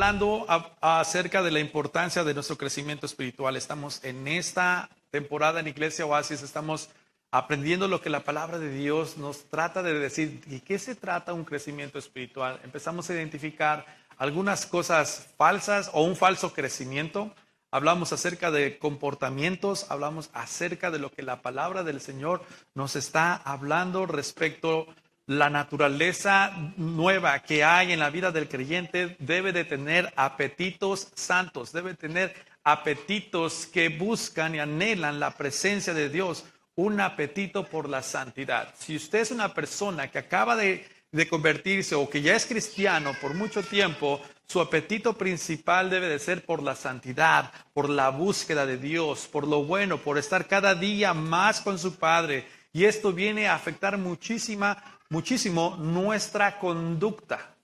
hablando acerca de la importancia de nuestro crecimiento espiritual. Estamos en esta temporada en Iglesia Oasis, estamos aprendiendo lo que la palabra de Dios nos trata de decir. ¿De qué se trata un crecimiento espiritual? Empezamos a identificar algunas cosas falsas o un falso crecimiento. Hablamos acerca de comportamientos, hablamos acerca de lo que la palabra del Señor nos está hablando respecto a la naturaleza nueva que hay en la vida del creyente. Debe de tener apetitos santos, debe tener apetitos que buscan y anhelan la presencia de Dios, un apetito por la santidad. Si usted es una persona que acaba de convertirse o que ya es cristiano por mucho tiempo, su apetito principal debe de ser por la santidad, por la búsqueda de Dios, por lo bueno, por estar cada día más con su Padre. Y esto viene a afectar muchísimo nuestra conducta.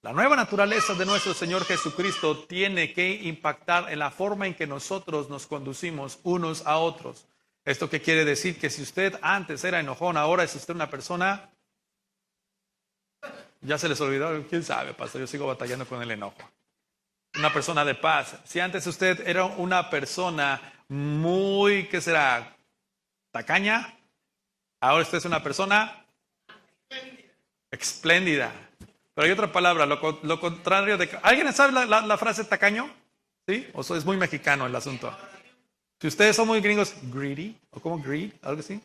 La nueva naturaleza de nuestro Señor Jesucristo tiene que impactar en la forma en que nosotros nos conducimos unos a otros. ¿Esto qué quiere decir? Que si usted antes era enojón, ahora es usted una persona... Ya se les olvidó, quién sabe, pastor, yo sigo batallando con el enojo. Una persona de paz. Si antes usted era una persona muy, ¿qué será? Tacaña, ahora usted es una persona espléndida. Pero hay otra palabra, lo contrario de... ¿Alguien sabe la frase tacaño? ¿Sí? ¿O es muy mexicano el asunto? Si ustedes son muy gringos, greedy, o como greed, algo así.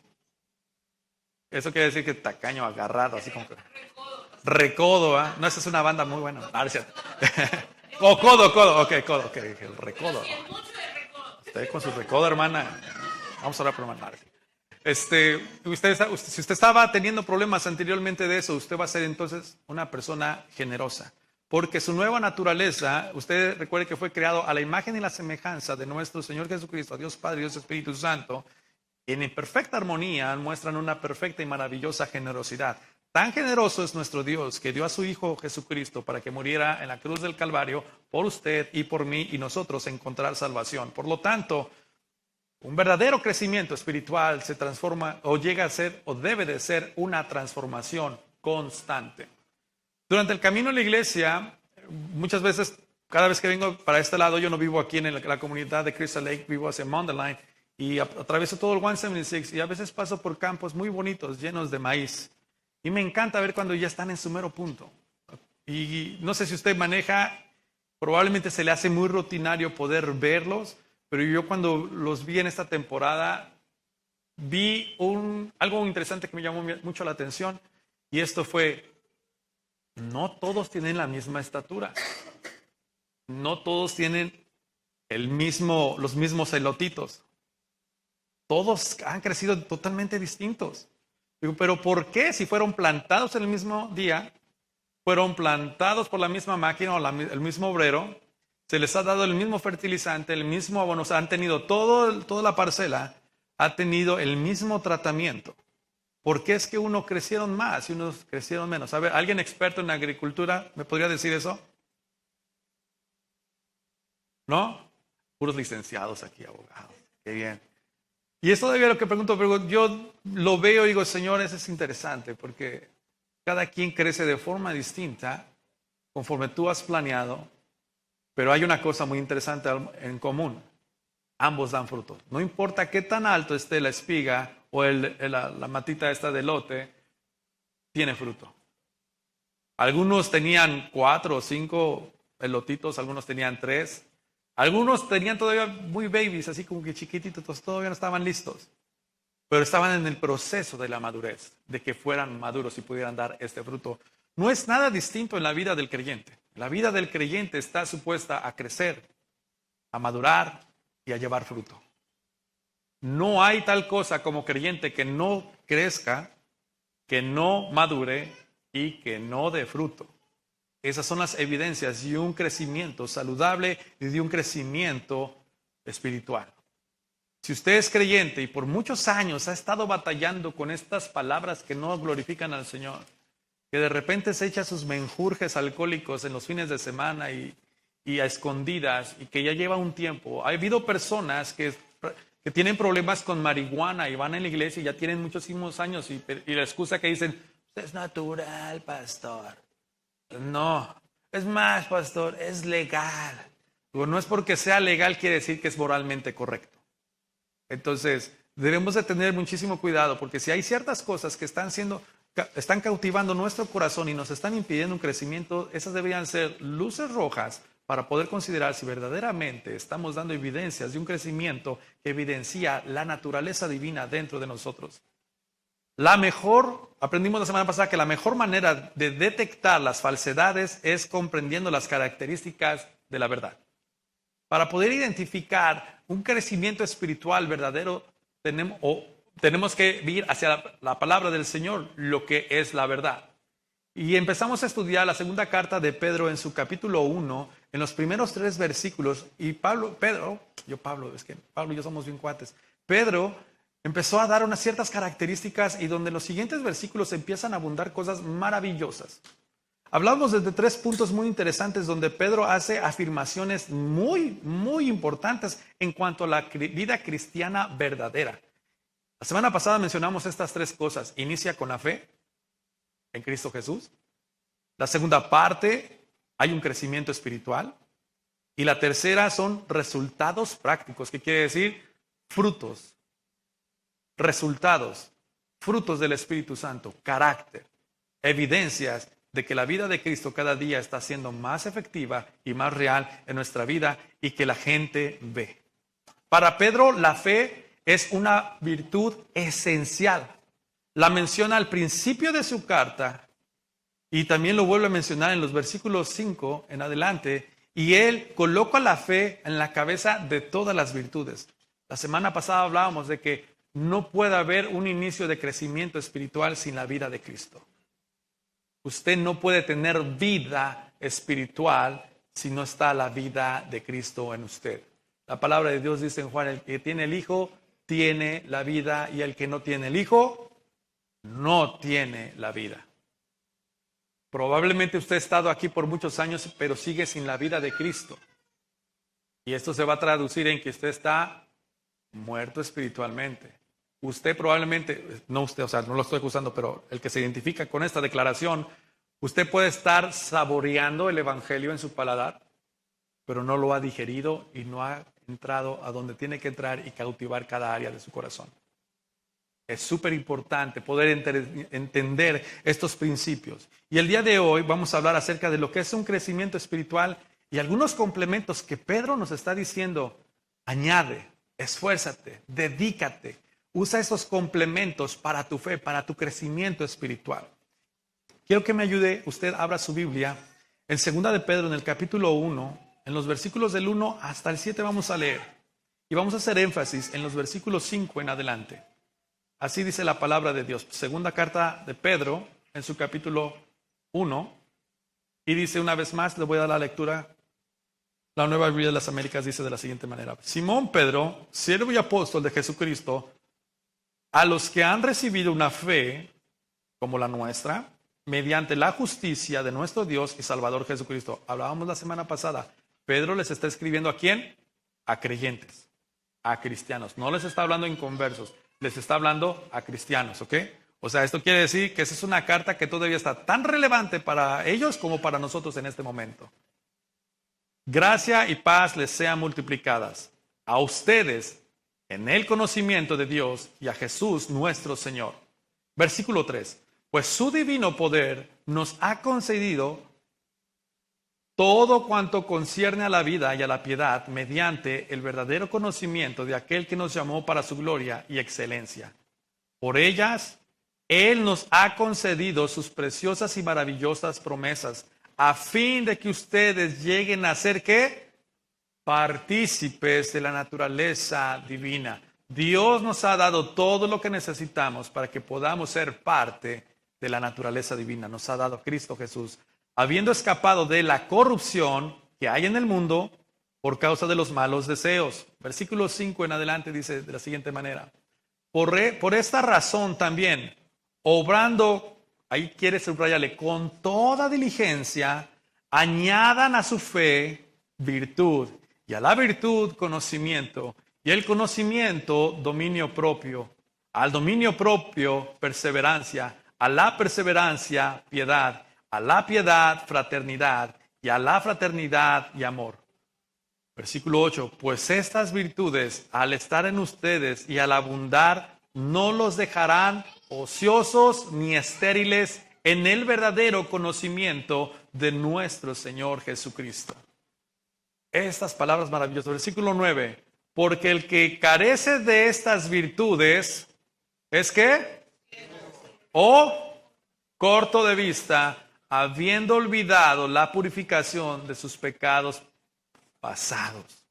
Eso quiere decir que tacaño, agarrado, así como que... Recodo, ¿eh? No, esa es una banda muy buena. O codo, ok, el recodo. Usted con su recodo, hermana. Vamos a hablar por hermana. Si usted estaba teniendo problemas anteriormente de eso, usted va a ser entonces una persona generosa. Porque su nueva naturaleza, usted recuerde que fue creado a la imagen y la semejanza de nuestro Señor Jesucristo, Dios Padre, Dios Espíritu Santo. En perfecta armonía muestran una perfecta y maravillosa generosidad. Tan generoso es nuestro Dios que dio a su Hijo Jesucristo para que muriera en la cruz del Calvario por usted y por mí y nosotros encontrar salvación. Por lo tanto, un verdadero crecimiento espiritual se transforma o llega a ser o debe de ser una transformación constante. Durante el camino a la iglesia, muchas veces, cada vez que vengo para este lado, yo no vivo aquí en la comunidad de Crystal Lake, vivo hacia Mundelein y atravieso todo el 176 y a veces paso por campos muy bonitos llenos de maíz. Y me encanta ver cuando ya están en su mero punto. Y no sé si usted maneja, probablemente se le hace muy rutinario poder verlos, pero yo cuando los vi en esta temporada, vi algo interesante que me llamó mucho la atención. Y esto fue, no todos tienen la misma estatura. No todos tienen los mismos elotitos. Todos han crecido totalmente distintos. Pero ¿por qué? Si fueron plantados en el mismo día, fueron plantados por la misma máquina o el mismo obrero, se les ha dado el mismo fertilizante, el mismo abono, o sea, han tenido toda la parcela, ha tenido el mismo tratamiento. ¿Por qué es que unos crecieron más y unos crecieron menos? A ver, ¿alguien experto en agricultura me podría decir eso? ¿No? Puros licenciados aquí, abogados. Qué bien. Y es todavía lo que pregunto, pero yo lo veo y digo, Señor, eso es interesante, porque cada quien crece de forma distinta, conforme tú has planeado, pero hay una cosa muy interesante en común. Ambos dan fruto. No importa qué tan alto esté la espiga o la matita esta de elote, tiene fruto. Algunos tenían 4 o 5 elotitos, algunos tenían 3. Algunos tenían todavía muy babies, así como que chiquititos, todavía no estaban listos. Pero estaban en el proceso de la madurez, de que fueran maduros y pudieran dar este fruto. No es nada distinto en la vida del creyente. La vida del creyente está supuesta a crecer, a madurar y a llevar fruto. No hay tal cosa como creyente que no crezca, que no madure y que no dé fruto. Esas son las evidencias de un crecimiento saludable y de un crecimiento espiritual. Si usted es creyente y por muchos años ha estado batallando con estas palabras que no glorifican al Señor, que de repente se echa sus menjurjes alcohólicos en los fines de semana y a escondidas y que ya lleva un tiempo. Ha habido personas que tienen problemas con marihuana y van a la iglesia y ya tienen muchísimos años y la excusa que dicen, es natural, pastor. No, es más, pastor, es legal. Digo, no es porque sea legal quiere decir que es moralmente correcto. Entonces, debemos de tener muchísimo cuidado, porque si hay ciertas cosas que están cautivando nuestro corazón y nos están impidiendo un crecimiento, esas deberían ser luces rojas para poder considerar si verdaderamente estamos dando evidencias de un crecimiento que evidencia la naturaleza divina dentro de nosotros. Aprendimos la semana pasada que la mejor manera de detectar las falsedades es comprendiendo las características de la verdad. Para poder identificar un crecimiento espiritual verdadero, tenemos que ir hacia la palabra del Señor, lo que es la verdad. Y empezamos a estudiar la segunda carta de Pedro en su capítulo 1, en los primeros 3 versículos. Y Pablo y yo somos bien cuates. Pedro empezó a dar unas ciertas características y donde en los siguientes versículos empiezan a abundar cosas maravillosas. Hablamos desde 3 puntos muy interesantes donde Pedro hace afirmaciones muy, muy importantes en cuanto a la vida cristiana verdadera. La semana pasada mencionamos estas 3 cosas. Inicia con la fe en Cristo Jesús. La segunda parte, hay un crecimiento espiritual. Y la tercera son resultados prácticos, que quiere decir frutos. Resultados, frutos del Espíritu Santo, carácter, evidencias de que la vida de Cristo cada día está siendo más efectiva y más real en nuestra vida y que la gente ve. Para Pedro, la fe es una virtud esencial. La menciona al principio de su carta y también lo vuelve a mencionar en los versículos 5 en adelante. Y él coloca la fe en la cabeza de todas las virtudes. La semana pasada hablábamos de que no puede haber un inicio de crecimiento espiritual sin la vida de Cristo. Usted no puede tener vida espiritual si no está la vida de Cristo en usted. La palabra de Dios dice en Juan, el que tiene el Hijo tiene la vida y el que no tiene el Hijo no tiene la vida. Probablemente usted ha estado aquí por muchos años, pero sigue sin la vida de Cristo. Y esto se va a traducir en que usted está muerto espiritualmente. Usted probablemente, no usted, o sea, no lo estoy acusando, pero el que se identifica con esta declaración, usted puede estar saboreando el Evangelio en su paladar, pero no lo ha digerido y no ha entrado a donde tiene que entrar y cautivar cada área de su corazón. Es súper importante poder entender estos principios. Y el día de hoy vamos a hablar acerca de lo que es un crecimiento espiritual y algunos complementos que Pedro nos está diciendo. Añade, esfuérzate, dedícate. Usa esos complementos para tu fe, para tu crecimiento espiritual. Quiero que me ayude, usted abra su Biblia. En 2 de Pedro, en el capítulo 1, en los versículos del 1 hasta el 7 vamos a leer. Y vamos a hacer énfasis en los versículos 5 en adelante. Así dice la palabra de Dios. Segunda carta de Pedro, en su capítulo 1. Y dice una vez más, le voy a dar la lectura. La Nueva Biblia de las Américas dice de la siguiente manera. Simón Pedro, siervo y apóstol de Jesucristo, a los que han recibido una fe como la nuestra, mediante la justicia de nuestro Dios y Salvador Jesucristo. Hablábamos la semana pasada. Pedro les está escribiendo ¿a quién? A creyentes, a cristianos. No les está hablando a inconversos, les está hablando a cristianos, ¿ok? O sea, esto quiere decir que esa es una carta que todavía está tan relevante para ellos como para nosotros en este momento. Gracia y paz les sean multiplicadas a ustedes en el conocimiento de Dios y a Jesús nuestro Señor. Versículo 3. Pues su divino poder nos ha concedido todo cuanto concierne a la vida y a la piedad mediante el verdadero conocimiento de aquel que nos llamó para su gloria y excelencia. Por ellas, Él nos ha concedido sus preciosas y maravillosas promesas, a fin de que ustedes lleguen a ser, ¿qué? Partícipes de la naturaleza divina. Dios nos ha dado todo lo que necesitamos para que podamos ser parte de la naturaleza divina. Nos ha dado a Cristo Jesús, habiendo escapado de la corrupción que hay en el mundo por causa de los malos deseos. Versículo 5 en adelante dice de la siguiente manera. Por esta razón también, obrando, ahí quiere subrayarle, con toda diligencia, añadan a su fe virtud, y a la virtud conocimiento, y el conocimiento dominio propio, al dominio propio perseverancia, a la perseverancia piedad, a la piedad fraternidad, y a la fraternidad y amor. Versículo 8, pues estas virtudes, al estar en ustedes y al abundar, no los dejarán ociosos ni estériles en el verdadero conocimiento de nuestro Señor Jesucristo. Estas palabras maravillosas. Versículo 9, porque el que carece de estas virtudes, ¿es qué? O corto de vista, habiendo olvidado la purificación de sus pecados pasados.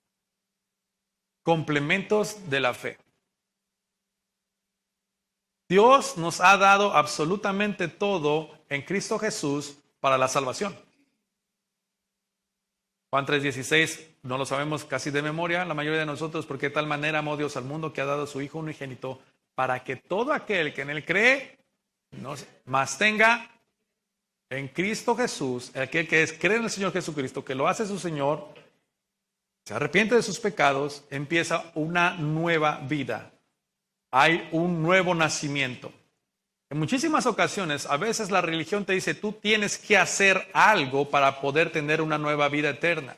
Complementos de la fe. Dios nos ha dado absolutamente todo en Cristo Jesús para la salvación. Juan 3:16, no lo sabemos casi de memoria, la mayoría de nosotros, porque de tal manera amó Dios al mundo que ha dado a su Hijo unigénito, para que todo aquel que en él cree, más tenga en Cristo Jesús, aquel que cree en el Señor Jesucristo, que lo hace su Señor, se arrepiente de sus pecados, empieza una nueva vida. Hay un nuevo nacimiento. En muchísimas ocasiones, a veces la religión te dice, tú tienes que hacer algo para poder tener una nueva vida eterna.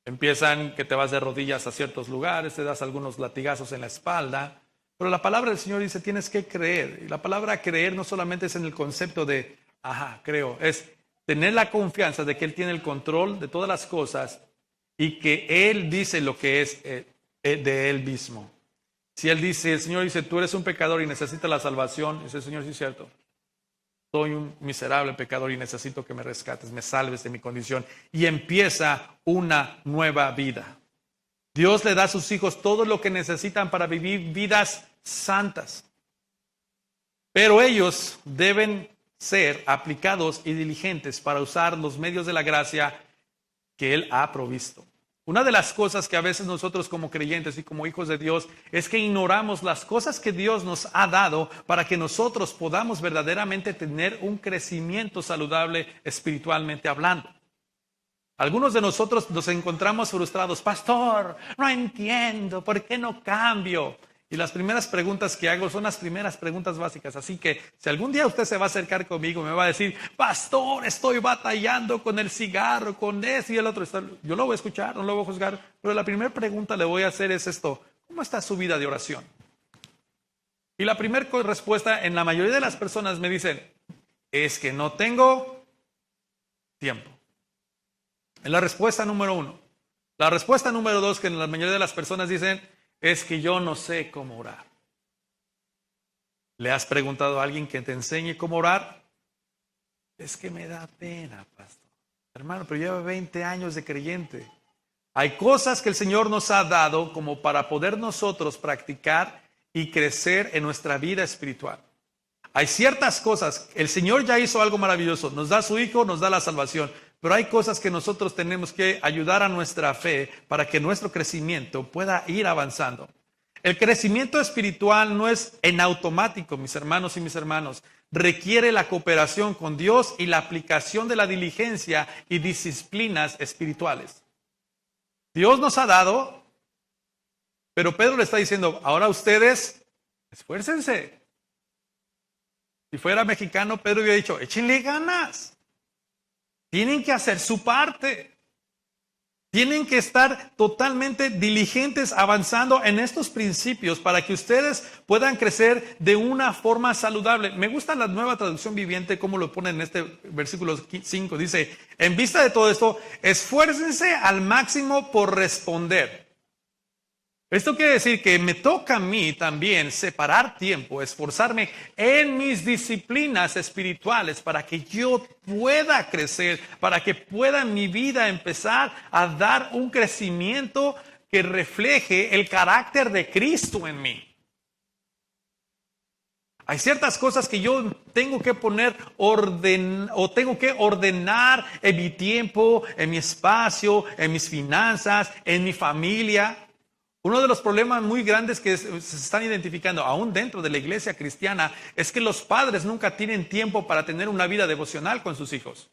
Empiezan que te vas de rodillas a ciertos lugares, te das algunos latigazos en la espalda, pero la palabra del Señor dice, tienes que creer. Y la palabra creer no solamente es en el concepto de, creo, es tener la confianza de que Él tiene el control de todas las cosas y que Él dice lo que es de Él mismo. Si Él dice, el Señor dice, tú eres un pecador y necesitas la salvación, dice el Señor, sí es cierto. Soy un miserable pecador y necesito que me rescates, me salves de mi condición. Y empieza una nueva vida. Dios le da a sus hijos todo lo que necesitan para vivir vidas santas. Pero ellos deben ser aplicados y diligentes para usar los medios de la gracia que Él ha provisto. Una de las cosas que a veces nosotros como creyentes y como hijos de Dios es que ignoramos las cosas que Dios nos ha dado para que nosotros podamos verdaderamente tener un crecimiento saludable espiritualmente hablando. Algunos de nosotros nos encontramos frustrados. Pastor, no entiendo, ¿por qué no cambio? Y las primeras preguntas que hago son las primeras preguntas básicas. Así que si algún día usted se va a acercar conmigo y me va a decir, pastor, estoy batallando con el cigarro, con eso y el otro. Yo lo voy a escuchar, no lo voy a juzgar. Pero la primera pregunta le voy a hacer es esto. ¿Cómo está su vida de oración? Y la primera respuesta en la mayoría de las personas me dicen, es que no tengo tiempo. Es la respuesta número 1. La respuesta número 2 que la mayoría de las personas dicen, es que yo no sé cómo orar. ¿Le has preguntado a alguien que te enseñe cómo orar? Es que me da pena, pastor. Hermano, pero lleva 20 años de creyente. Hay cosas que el Señor nos ha dado como para poder nosotros practicar y crecer en nuestra vida espiritual. Hay ciertas cosas, el Señor ya hizo algo maravilloso. Nos da a su Hijo, nos da la salvación. Pero hay cosas que nosotros tenemos que ayudar a nuestra fe para que nuestro crecimiento pueda ir avanzando. El crecimiento espiritual no es en automático, mis hermanos y mis hermanas. Requiere la cooperación con Dios y la aplicación de la diligencia y disciplinas espirituales. Dios nos ha dado, pero Pedro le está diciendo, ahora ustedes, esfuércense. Si fuera mexicano, Pedro hubiera dicho, échenle ganas. Tienen que hacer su parte. Tienen que estar totalmente diligentes avanzando en estos principios para que ustedes puedan crecer de una forma saludable. Me gusta la Nueva Traducción Viviente, como lo pone en este versículo 5. Dice, en vista de todo esto, esfuércense al máximo por responder. Esto quiere decir que me toca a mí también separar tiempo, esforzarme en mis disciplinas espirituales para que yo pueda crecer, para que pueda en mi vida empezar a dar un crecimiento que refleje el carácter de Cristo en mí. Hay ciertas cosas que yo tengo que poner tengo que ordenar en mi tiempo, en mi espacio, en mis finanzas, en mi familia. Uno de los problemas muy grandes que se están identificando, aún dentro de la iglesia cristiana, es que los padres nunca tienen tiempo para tener una vida devocional con sus hijos.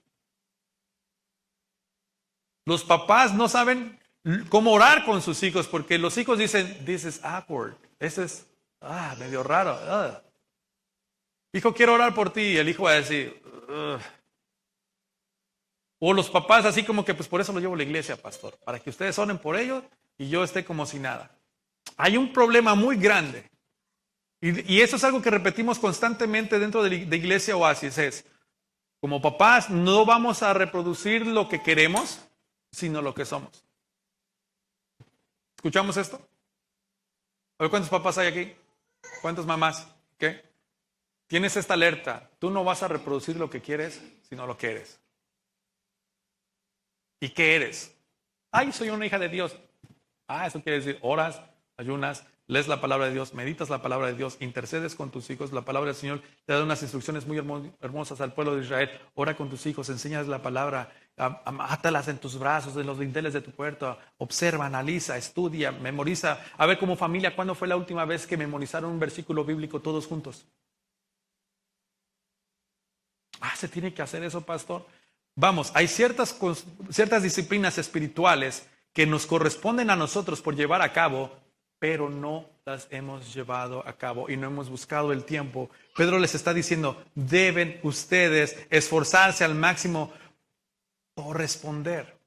Los papás no saben cómo orar con sus hijos porque los hijos dicen, this is awkward. Eso es medio raro. Hijo, quiero orar por ti. Y el hijo va a decir, O los papás así como que, pues por eso lo llevo a la iglesia, pastor, para que ustedes oren por ellos y yo esté como si nada. Hay un problema muy grande. Y eso es algo que repetimos constantemente dentro de Iglesia Oasis. Es, como papás, no vamos a reproducir lo que queremos, sino lo que somos. ¿Escuchamos esto? A ver, ¿cuántos papás hay aquí? ¿Cuántas mamás? ¿Qué? Tienes esta alerta. Tú no vas a reproducir lo que quieres, sino lo que eres. ¿Y qué eres? Ay, soy una hija de Dios. Eso quiere decir oras, ayunas, lees la palabra de Dios, meditas la palabra de Dios, intercedes con tus hijos. La palabra del Señor te da unas instrucciones muy hermosas al pueblo de Israel. Ora con tus hijos, enséñales la palabra, átalas en tus brazos, en los dinteles de tu puerta. Observa, analiza, estudia, memoriza. A ver, como familia, ¿cuándo fue la última vez que memorizaron un versículo bíblico todos juntos? ¿Se tiene que hacer eso, pastor? Vamos, hay ciertas disciplinas espirituales que nos corresponden a nosotros por llevar a cabo, pero no las hemos llevado a cabo y no hemos buscado el tiempo. Pedro les está diciendo, deben ustedes esforzarse al máximo por responder.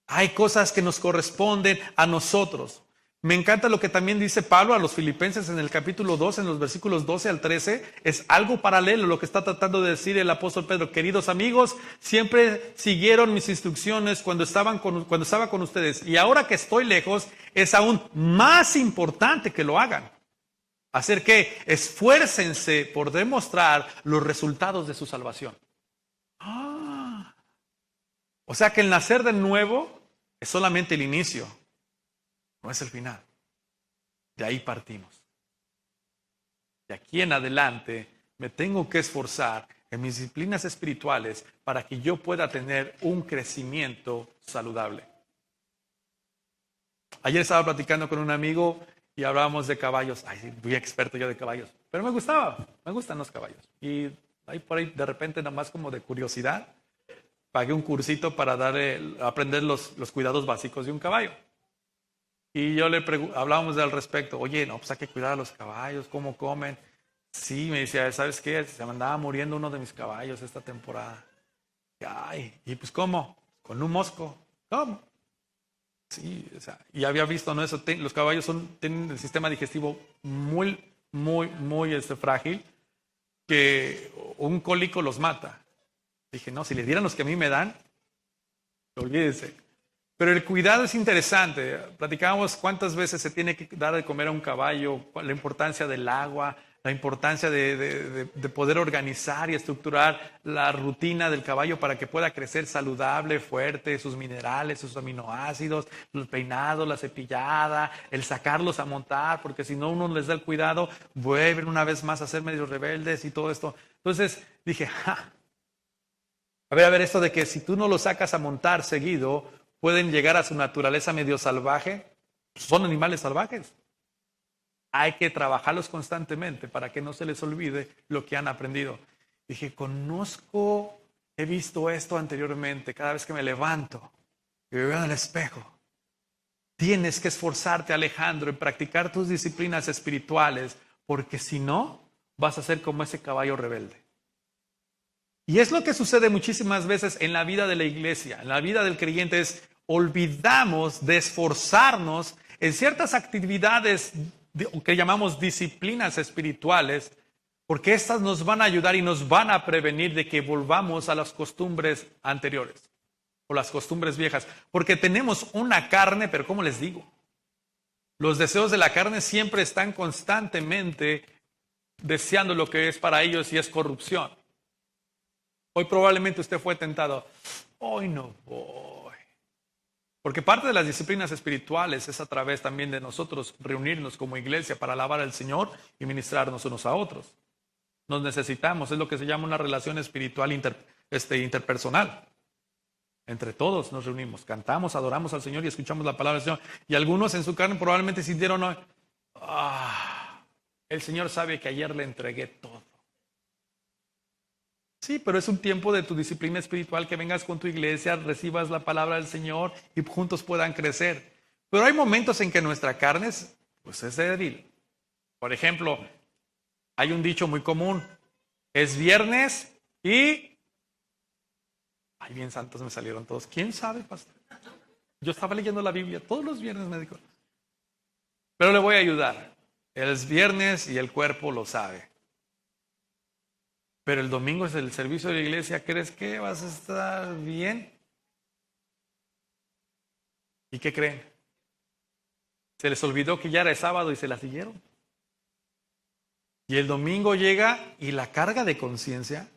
Hay cosas que nos corresponden a nosotros. Me encanta lo que también dice Pablo a los Filipenses en el capítulo 2, en los versículos 12 al 13. Es algo paralelo a lo que está tratando de decir el apóstol Pedro. Queridos amigos, siempre siguieron mis instrucciones cuando estaba con ustedes. Y ahora que estoy lejos, es aún más importante que lo hagan. Hacer que esfuércense por demostrar los resultados de su salvación. O sea que el nacer de nuevo es solamente el inicio. No es el final. De ahí partimos. De aquí en adelante me tengo que esforzar en mis disciplinas espirituales para que yo pueda tener un crecimiento saludable. Ayer estaba platicando con un amigo y hablábamos de caballos. Muy experto yo de caballos. Pero me gustan los caballos. Y ahí por ahí de repente nada más como de curiosidad, pagué un cursito para aprender los cuidados básicos de un caballo. Y yo hablábamos al respecto. Oye, no, pues hay que cuidar a los caballos, cómo comen. Sí, me decía, ¿sabes qué? Se me andaba muriendo uno de mis caballos esta temporada. ¿Y pues cómo? Con un mosco. ¿Cómo? Sí, o sea, y había visto, ¿no? Eso, los caballos tienen el sistema digestivo muy frágil, que un cólico los mata. Dije, no, si le dieran los que a mí me dan, olvídense. Pero el cuidado es interesante. Platicábamos cuántas veces se tiene que dar de comer a un caballo, la importancia del agua, la importancia de poder organizar y estructurar la rutina del caballo para que pueda crecer saludable, fuerte, sus minerales, sus aminoácidos, el peinado, la cepillada, el sacarlos a montar, porque si no uno les da el cuidado, vuelven una vez más a ser medio rebeldes y todo esto. Entonces dije, a ver, esto de que si tú no los sacas a montar seguido, pueden llegar a su naturaleza medio salvaje. Son animales salvajes. Hay que trabajarlos constantemente para que no se les olvide lo que han aprendido. Dije, he visto esto anteriormente, cada vez que me levanto y me veo en el espejo. Tienes que esforzarte, Alejandro, en practicar tus disciplinas espirituales, porque si no, vas a ser como ese caballo rebelde. Y es lo que sucede muchísimas veces en la vida de la iglesia, en la vida del creyente, olvidamos de esforzarnos en ciertas actividades que llamamos disciplinas espirituales, porque estas nos van a ayudar y nos van a prevenir de que volvamos a las costumbres anteriores o las costumbres viejas, porque tenemos una carne, pero ¿cómo les digo? Los deseos de la carne siempre están constantemente deseando lo que es para ellos y es corrupción. Hoy probablemente usted fue tentado. Hoy no voy. Porque parte de las disciplinas espirituales es a través también de nosotros reunirnos como iglesia para alabar al Señor y ministrarnos unos a otros. Nos necesitamos, es lo que se llama una relación espiritual interpersonal. Entre todos nos reunimos, cantamos, adoramos al Señor y escuchamos la palabra del Señor. Y algunos en su carne probablemente sintieron, el Señor sabe que ayer le entregué todo. Sí, pero es un tiempo de tu disciplina espiritual, que vengas con tu iglesia, recibas la palabra del Señor y juntos puedan crecer. Pero hay momentos en que nuestra carne es débil. Por ejemplo, hay un dicho muy común. Es viernes y Ay, bien santos me salieron todos. ¿Quién sabe, pastor? Yo estaba leyendo la Biblia todos los viernes, me dijo. Pero le voy a ayudar. Es viernes y el cuerpo lo sabe. Pero el domingo es el servicio de la iglesia. ¿Crees que vas a estar bien? ¿Y qué creen? Se les olvidó que ya era sábado y se la siguieron. Y el domingo llega y la carga de conciencia.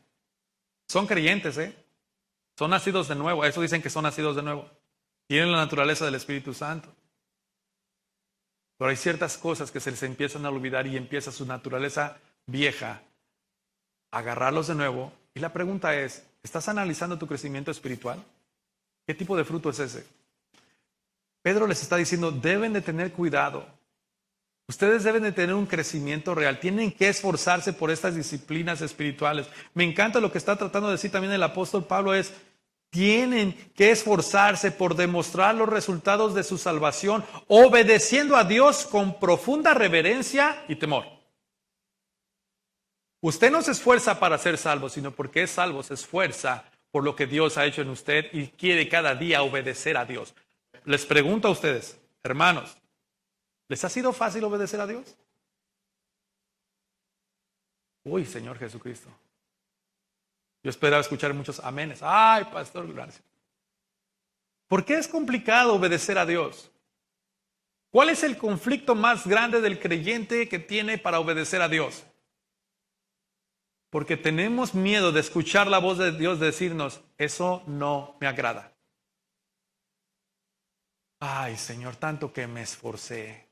Son creyentes, son nacidos de nuevo. Eso dicen que son nacidos de nuevo. Tienen la naturaleza del Espíritu Santo. Pero hay ciertas cosas que se les empiezan a olvidar y empieza su naturaleza vieja a agarrarlos de nuevo. Y la pregunta es, ¿estás analizando tu crecimiento espiritual? ¿Qué tipo de fruto es ese? Pedro les está diciendo, deben de tener cuidado. Ustedes deben de tener un crecimiento real. Tienen que esforzarse por estas disciplinas espirituales. Me encanta lo que está tratando de decir también el apóstol Pablo es, tienen que esforzarse por demostrar los resultados de su salvación, obedeciendo a Dios con profunda reverencia y temor. Usted no se esfuerza para ser salvo, sino porque es salvo, se esfuerza por lo que Dios ha hecho en usted y quiere cada día obedecer a Dios. Les pregunto a ustedes, hermanos, ¿les ha sido fácil obedecer a Dios? Uy, Señor Jesucristo. Yo esperaba escuchar muchos amenes. Ay, pastor, gracias. ¿Por qué es complicado obedecer a Dios? ¿Cuál es el conflicto más grande del creyente que tiene para obedecer a Dios? Porque tenemos miedo de escuchar la voz de Dios decirnos, eso no me agrada. Ay, Señor, tanto que me esforcé.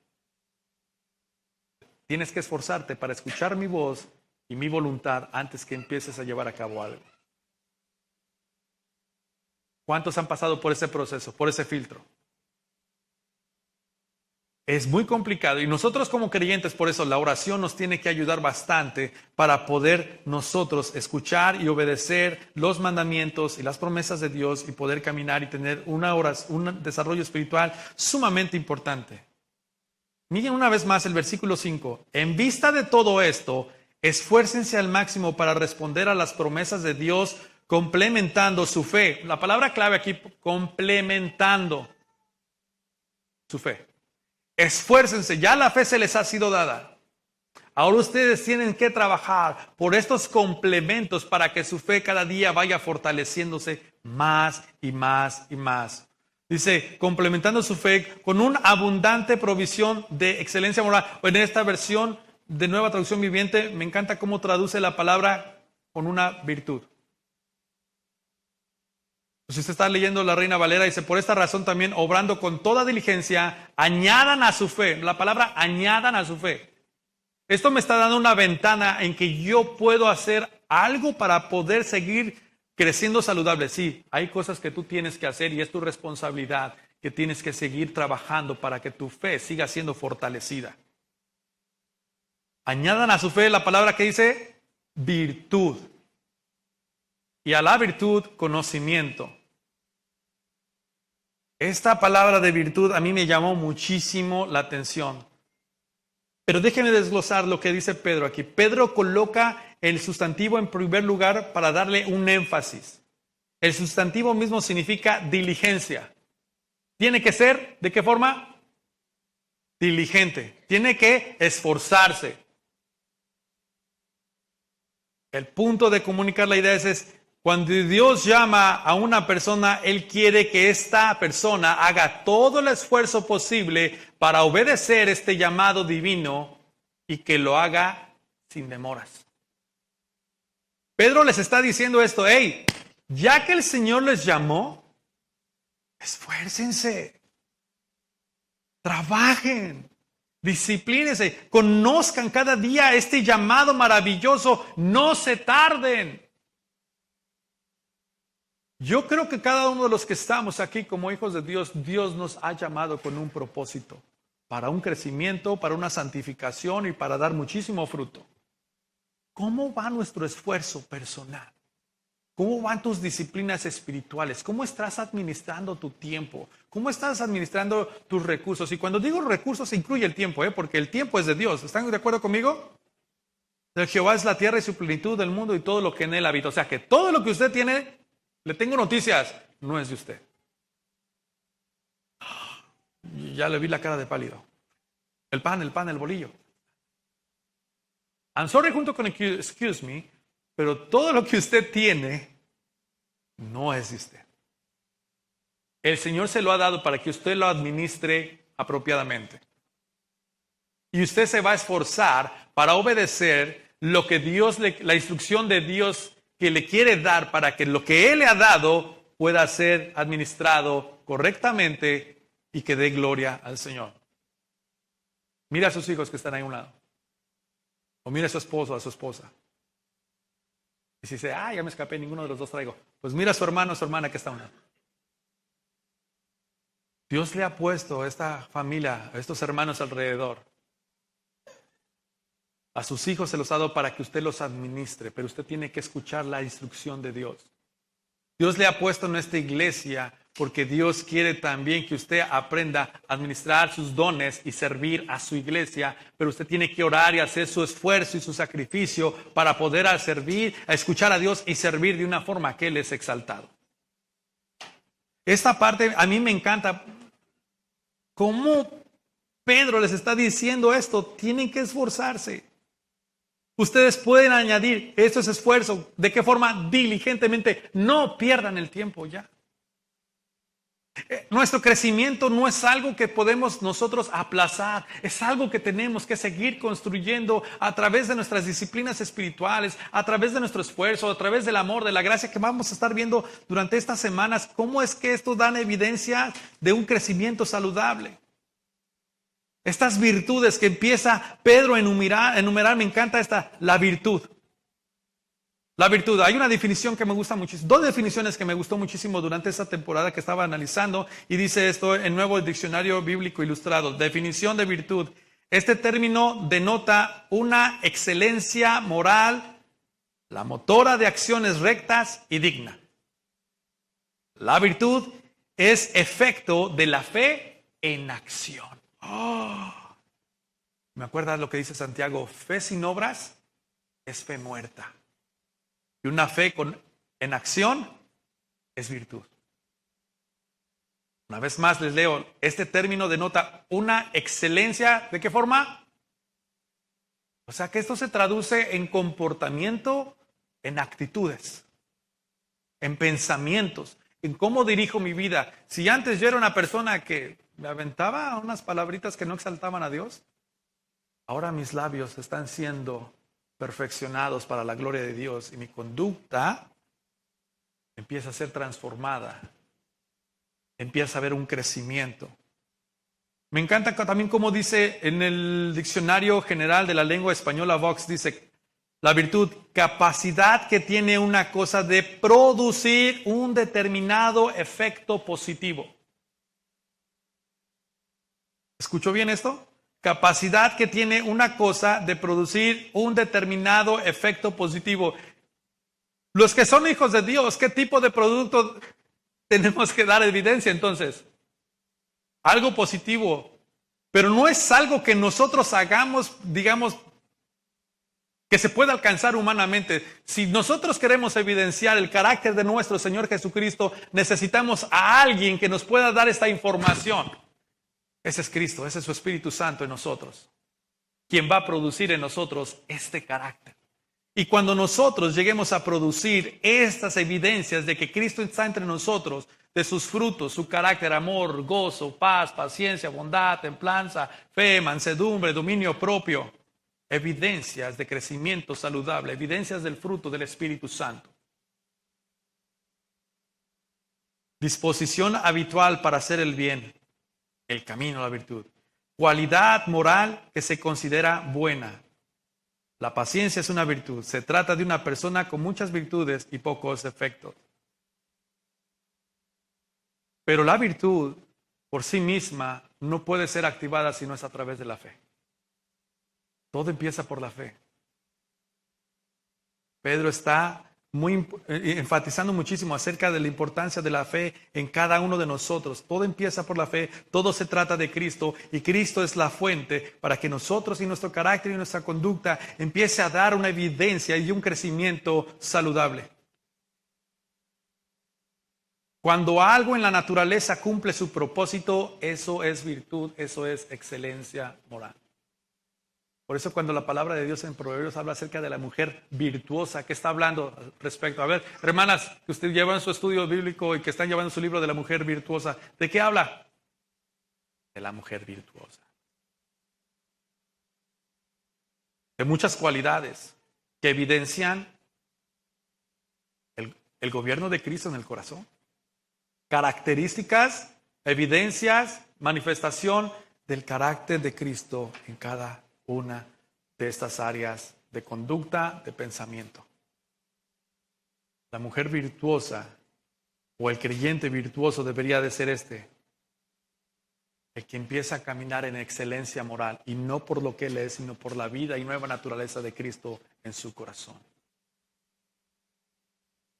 Tienes que esforzarte para escuchar mi voz y mi voluntad antes que empieces a llevar a cabo algo. ¿Cuántos han pasado por ese proceso, por ese filtro? Es muy complicado y nosotros como creyentes, por eso la oración nos tiene que ayudar bastante para poder nosotros escuchar y obedecer los mandamientos y las promesas de Dios y poder caminar y tener un desarrollo espiritual sumamente importante. Miren una vez más el versículo 5. En vista de todo esto, esfuércense al máximo para responder a las promesas de Dios complementando su fe. La palabra clave aquí, complementando su fe. Esfuércense, ya la fe se les ha sido dada. Ahora ustedes tienen que trabajar por estos complementos para que su fe cada día vaya fortaleciéndose más y más y más. Dice, complementando su fe con una abundante provisión de excelencia moral. En esta versión de Nueva Traducción Viviente, me encanta cómo traduce la palabra con una virtud. Si usted está leyendo la Reina Valera, dice, por esta razón también, obrando con toda diligencia, añadan a su fe. La palabra añadan a su fe. Esto me está dando una ventana en que yo puedo hacer algo para poder seguir creciendo saludable. Sí, hay cosas que tú tienes que hacer y es tu responsabilidad que tienes que seguir trabajando para que tu fe siga siendo fortalecida. Añadan a su fe la palabra que dice virtud. Y a la virtud, conocimiento. Esta palabra de virtud a mí me llamó muchísimo la atención. Pero déjenme desglosar lo que dice Pedro aquí. Pedro coloca el sustantivo en primer lugar para darle un énfasis. El sustantivo mismo significa diligencia. Tiene que ser, ¿de qué forma? Diligente. Tiene que esforzarse. El punto de comunicar la idea es cuando Dios llama a una persona, Él quiere que esta persona haga todo el esfuerzo posible para obedecer este llamado divino y que lo haga sin demoras. Pedro les está diciendo esto, hey, ya que el Señor les llamó, esfuércense, trabajen, disciplínense, conozcan cada día este llamado maravilloso, no se tarden. Yo creo que cada uno de los que estamos aquí como hijos de Dios, Dios nos ha llamado con un propósito, para un crecimiento, para una santificación y para dar muchísimo fruto. ¿Cómo va nuestro esfuerzo personal? ¿Cómo van tus disciplinas espirituales? ¿Cómo estás administrando tu tiempo? ¿Cómo estás administrando tus recursos? Y cuando digo recursos, incluye el tiempo, porque el tiempo es de Dios. ¿Están de acuerdo conmigo? De Jehová es la tierra y su plenitud del mundo y todo lo que en él habita. O sea que todo lo que usted tiene Le tengo noticias, no es de usted. Ya le vi la cara de pálido. El pan, el bolillo. I'm sorry junto con excuse me, pero todo lo que usted tiene no es de usted. El Señor se lo ha dado para que usted lo administre apropiadamente. Y usted se va a esforzar para obedecer lo que la instrucción de Dios que le quiere dar para que lo que Él le ha dado pueda ser administrado correctamente y que dé gloria al Señor. Mira a sus hijos que están ahí a un lado. O mira a su esposo o a su esposa. Y si dice, ya me escapé, ninguno de los dos traigo. Pues mira a su hermano o su hermana que está a un lado. Dios le ha puesto a esta familia, a estos hermanos alrededor. A sus hijos se los ha dado para que usted los administre, pero usted tiene que escuchar la instrucción de Dios. Dios le ha puesto en esta iglesia porque Dios quiere también que usted aprenda a administrar sus dones y servir a su iglesia, pero usted tiene que orar y hacer su esfuerzo y su sacrificio para poder servir, a escuchar a Dios y servir de una forma que Él es exaltado. Esta parte a mí me encanta. ¿Cómo Pedro les está diciendo esto? Tienen que esforzarse. Ustedes pueden añadir, esto es esfuerzo. ¿De qué forma? Diligentemente. No pierdan el tiempo ya. Nuestro crecimiento no es algo que podemos nosotros aplazar. Es algo que tenemos que seguir construyendo a través de nuestras disciplinas espirituales, a través de nuestro esfuerzo, a través del amor, de la gracia que vamos a estar viendo durante estas semanas. ¿Cómo es que esto da evidencia de un crecimiento saludable? Estas virtudes que empieza Pedro a enumerar, me encanta la virtud. La virtud, hay una definición que me gusta muchísimo, dos definiciones que me gustó muchísimo durante esta temporada que estaba analizando, y dice esto en Nuevo Diccionario Bíblico Ilustrado. Definición de virtud. Este término denota una excelencia moral, la motora de acciones rectas y digna. La virtud es efecto de la fe en acción. ¿Me acuerdas lo que dice Santiago? Fe sin obras es fe muerta. Y una fe en acción es virtud. Una vez más les leo, este término denota una excelencia, ¿de qué forma? O sea que esto se traduce en comportamiento, en actitudes, en pensamientos, en cómo dirijo mi vida. Si antes yo era una persona que me aventaba unas palabritas que no exaltaban a Dios, ahora mis labios están siendo perfeccionados para la gloria de Dios y mi conducta empieza a ser transformada, empieza a haber un crecimiento. Me encanta también como dice en el Diccionario General de la Lengua Española Vox, dice la virtud, capacidad que tiene una cosa de producir un determinado efecto positivo. ¿Escuchó bien esto? Capacidad que tiene una cosa de producir un determinado efecto positivo. Los que son hijos de Dios, ¿qué tipo de producto tenemos que dar evidencia entonces? Algo positivo. Pero no es algo que nosotros hagamos, digamos, que se pueda alcanzar humanamente. Si nosotros queremos evidenciar el carácter de nuestro Señor Jesucristo, necesitamos a alguien que nos pueda dar esta información. Ese es Cristo, ese es su Espíritu Santo en nosotros, quien va a producir en nosotros este carácter. Y cuando nosotros lleguemos a producir estas evidencias de que Cristo está entre nosotros, de sus frutos, su carácter, amor, gozo, paz, paciencia, bondad, templanza, fe, mansedumbre, dominio propio, evidencias de crecimiento saludable, evidencias del fruto del Espíritu Santo. Disposición habitual para hacer el bien. El camino a la virtud. Cualidad moral que se considera buena. La paciencia es una virtud. Se trata de una persona con muchas virtudes y pocos defectos. Pero la virtud por sí misma no puede ser activada si no es a través de la fe. Todo empieza por la fe. Pedro está enfatizando muchísimo acerca de la importancia de la fe en cada uno de nosotros. Todo empieza por la fe, todo se trata de Cristo y Cristo es la fuente para que nosotros y nuestro carácter y nuestra conducta empiece a dar una evidencia y un crecimiento saludable. Cuando algo en la naturaleza cumple su propósito, eso es virtud, eso es excelencia moral. Por eso cuando la palabra de Dios en Proverbios habla acerca de la mujer virtuosa, ¿qué está hablando respecto? A ver, hermanas, que usted llevan su estudio bíblico y que están llevando su libro de la mujer virtuosa, ¿de qué habla? De la mujer virtuosa. De muchas cualidades que evidencian el gobierno de Cristo en el corazón. Características, evidencias, manifestación del carácter de Cristo en cada una de estas áreas de conducta, de pensamiento. La mujer virtuosa o el creyente virtuoso debería de ser el que empieza a caminar en excelencia moral y no por lo que él es, sino por la vida y nueva naturaleza de Cristo en su corazón.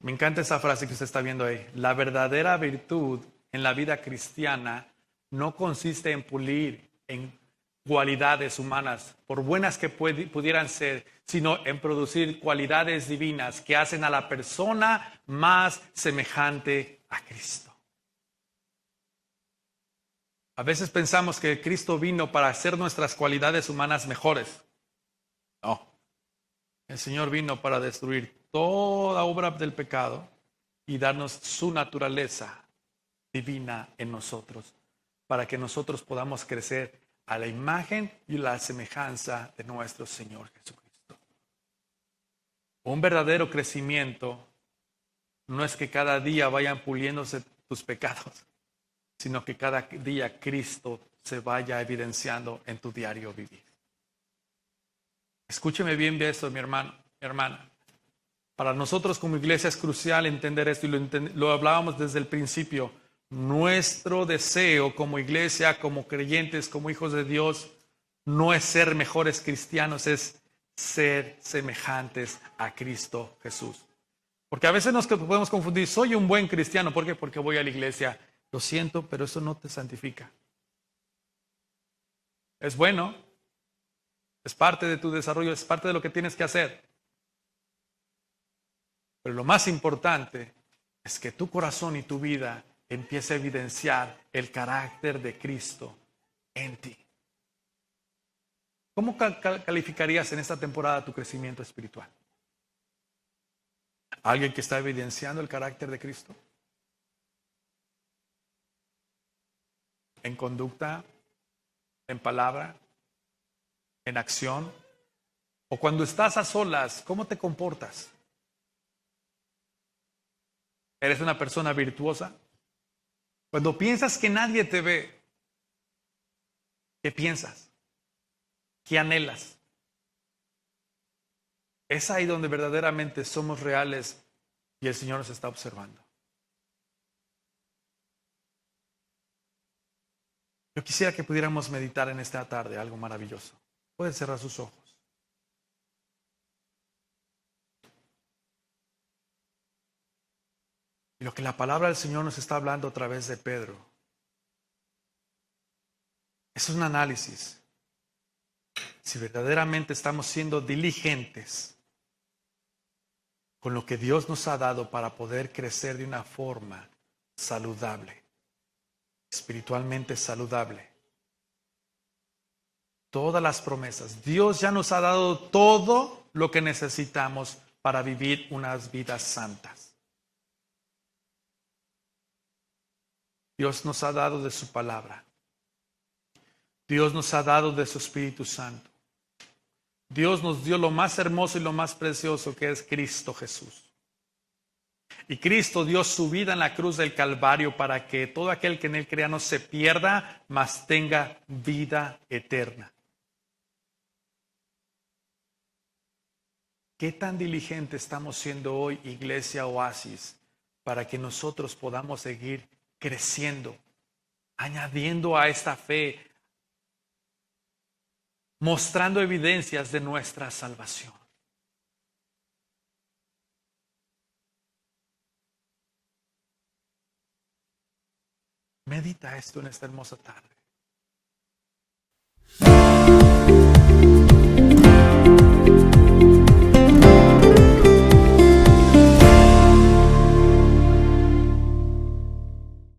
Me encanta esa frase que usted está viendo ahí. La verdadera virtud en la vida cristiana no consiste en pulir en cualidades humanas, por buenas que pudieran ser, sino en producir cualidades divinas que hacen a la persona más semejante a Cristo. A veces pensamos que Cristo vino para hacer nuestras cualidades humanas mejores. No. El Señor vino para destruir toda obra del pecado y darnos su naturaleza divina en nosotros, para que nosotros podamos crecer a la imagen y la semejanza de nuestro Señor Jesucristo. Un verdadero crecimiento no es que cada día vayan puliéndose tus pecados, sino que cada día Cristo se vaya evidenciando en tu diario vivir. Escúcheme bien de esto, mi hermano, mi hermana. Para nosotros como iglesia es crucial entender esto y lo hablábamos desde el principio. Nuestro deseo como iglesia, como creyentes, como hijos de Dios, no es ser mejores cristianos, es ser semejantes a Cristo Jesús. Porque a veces nos podemos confundir, soy un buen cristiano, ¿por qué? Porque voy a la iglesia. Lo siento, pero eso no te santifica. Es bueno, es parte de tu desarrollo, es parte de lo que tienes que hacer. Pero lo más importante es que tu corazón y tu vida empiece a evidenciar el carácter de Cristo en ti. ¿Cómo calificarías en esta temporada tu crecimiento espiritual? ¿Alguien que está evidenciando el carácter de Cristo? En conducta, en palabra, en acción. O cuando estás a solas, ¿cómo te comportas? ¿Eres una persona virtuosa? Cuando piensas que nadie te ve, ¿qué piensas? ¿Qué anhelas? Es ahí donde verdaderamente somos reales y el Señor nos está observando. Yo quisiera que pudiéramos meditar en esta tarde algo maravilloso. Pueden cerrar sus ojos. Y lo que la palabra del Señor nos está hablando a través de Pedro es un análisis. Si verdaderamente estamos siendo diligentes con lo que Dios nos ha dado para poder crecer de una forma saludable, espiritualmente saludable. Todas las promesas. Dios ya nos ha dado todo lo que necesitamos para vivir unas vidas santas. Dios nos ha dado de su palabra. Dios nos ha dado de su Espíritu Santo. Dios nos dio lo más hermoso y lo más precioso que es Cristo Jesús. Y Cristo dio su vida en la cruz del Calvario para que todo aquel que en él crea no se pierda, mas tenga vida eterna. ¿Qué tan diligente estamos siendo hoy, Iglesia Oasis, para que nosotros podamos seguir creciendo, añadiendo a esta fe, mostrando evidencias de nuestra salvación? Medita esto en esta hermosa tarde.